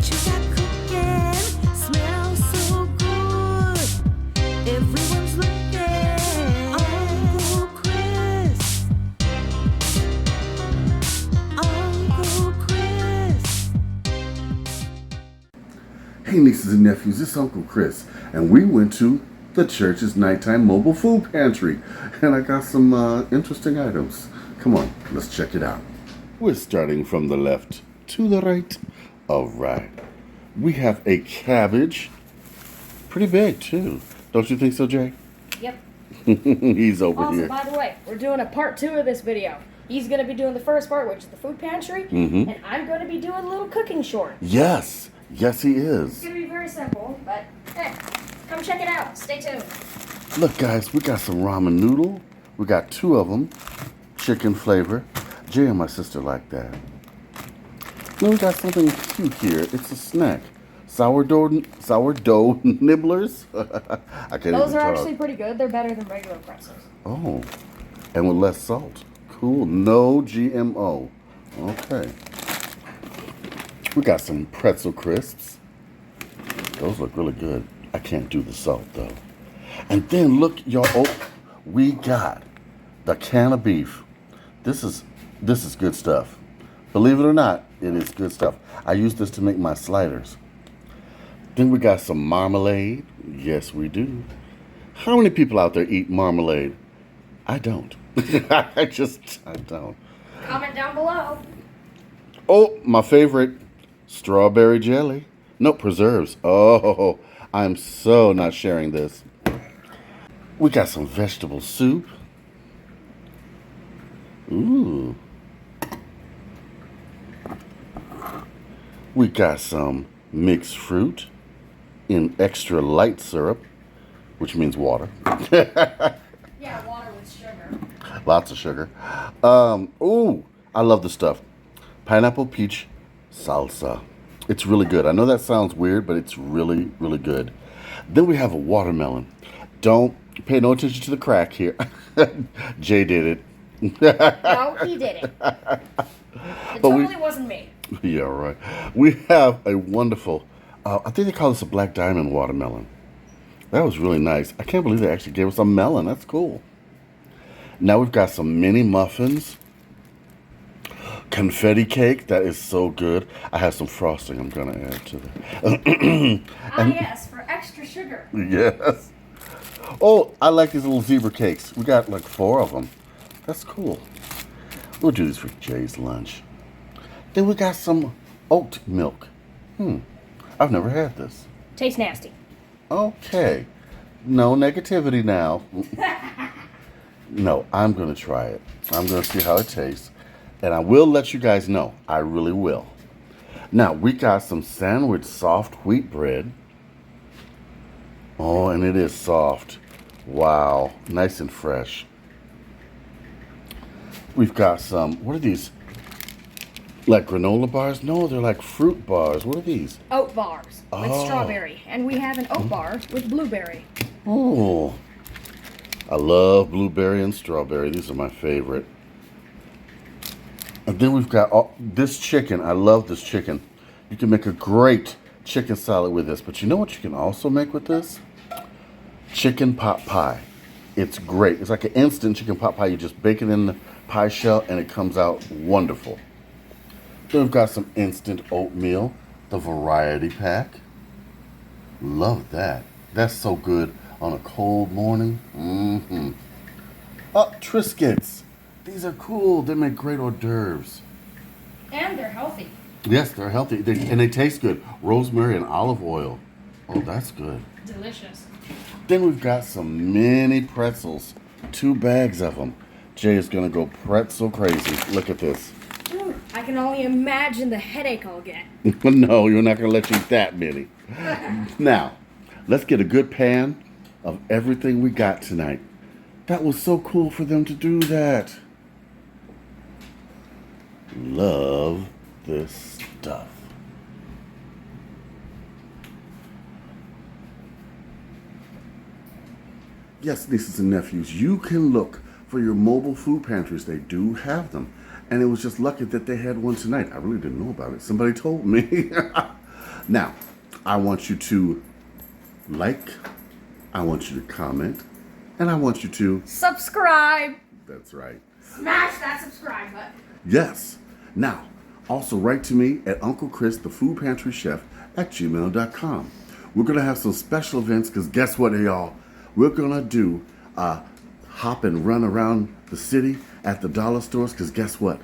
you got cooking smells so good. Everyone's looking. Uncle Chris. Uncle Chris. Hey nieces and nephews, it's Uncle Chris, and we went to the church's nighttime mobile food pantry, and I got some interesting items. Come on, let's check it out. We're starting from the left to the right. All right. We have a cabbage. Pretty big, too. Don't you think so, Jay? Yep. He's over Also, here. by the way, we're doing a part 2 of this video. He's going to be doing the first part, which is the food pantry, and I'm going to be doing a little cooking short. Yes. Yes, he It's is. going to be very simple, but come check it out. Stay tuned. Look, guys, we got some ramen noodle. We got 2 of them. Chicken flavor. Jay and my sister like that. Then we got something cute here. It's a snack. Sourdough nibblers. I can't even Those are talk. actually pretty good. They're better than regular pretzels. Oh, and with less salt. Cool. No GMO. Okay. We got some pretzel crisps. Those look really good. I can't do the salt though. And then look, y'all. Oh, we got the can of beef. This is good stuff. Believe it or not, it is good stuff. I use this to make my sliders. Then we got some marmalade. Yes, we do. How many people out there eat marmalade? I don't. I don't. Comment down below. Oh, my favorite, strawberry jelly. No, preserves. Oh, I'm so not sharing this. We got some vegetable soup. Ooh. We got some mixed fruit in extra light syrup, which means water. Yeah, water with sugar. Lots of sugar. Ooh, I love the stuff. Pineapple peach salsa. It's really good. I know that sounds weird, but it's really, really good. Then we have a watermelon. Don't pay no attention to the crack here. Jay did it. No, he did it. It totally wasn't me. Yeah, right. We have a wonderful, I think they call this a black diamond watermelon. That was really nice. I can't believe they actually gave us a melon. That's cool. Now we've got some mini muffins. Confetti cake. That is so good. I have some frosting I'm going to add to that. Yes, for extra sugar. Yes. Oh, I like these little zebra cakes. We got like 4 of them. That's cool. We'll do this for Jay's lunch. Then we got some oat milk. I've never had this. Tastes nasty. Okay. No negativity now. No, I'm going to try it. I'm going to see how it tastes. And I will let you guys know. I really will. Now, we got some sandwich soft wheat bread. Oh, and it is soft. Wow. Nice and fresh. We've got some, what are these? Like granola bars? No, they're like fruit bars. What are these? Oat bars with Oh. strawberry. And we have an oat bar with blueberry. Oh, I love blueberry and strawberry. These are my favorite. And then we've got this chicken. I love this chicken. You can make a great chicken salad with this. But you know what you can also make with this? Chicken pot pie. It's great. It's like an instant chicken pot pie. You just bake it in the pie shell and it comes out wonderful. Then we've got some instant oatmeal, the variety pack. Love that. That's so good on a cold morning. Oh, Triscuits. These are cool. They make great hors d'oeuvres. And they're healthy. Yes, they're healthy. And they taste good. Rosemary and olive oil. Oh, that's good. Delicious. Then we've got some mini pretzels. 2 bags of them. Jay is going to go pretzel crazy. Look at this. I can only imagine the headache I'll get. No, you're not going to let you eat that many. Now, let's get a good pan of everything we got tonight. That was so cool for them to do that. Love this stuff. Yes, nieces and nephews, you can look for your mobile food pantries. They do have them. And it was just lucky that they had one tonight. I really didn't know about it. Somebody told me. Now, I want you to like, I want you to comment, and I want you to, Subscribe. that's right. Smash that subscribe button. Yes. Now, also write to me at Uncle Chris, the Food Pantry Chef, at gmail.com. We're going to have some special events because guess what, y'all? We're going to do hop and run around the city at the dollar stores because guess what?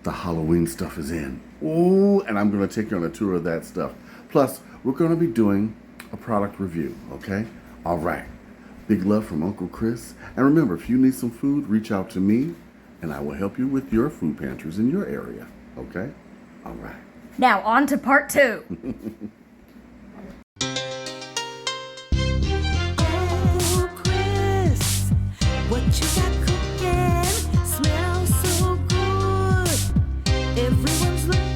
The Halloween stuff is in. Ooh, and I'm going to take you on a tour of that stuff. Plus, we're going to be doing a product review, okay? All right. Big love from Uncle Chris. And remember, if you need some food, reach out to me, and I will help you with your food pantries in your area, okay? All right. Now, on to part 2. Uncle Chris, what you got cooking smells so good. Everyone's looking.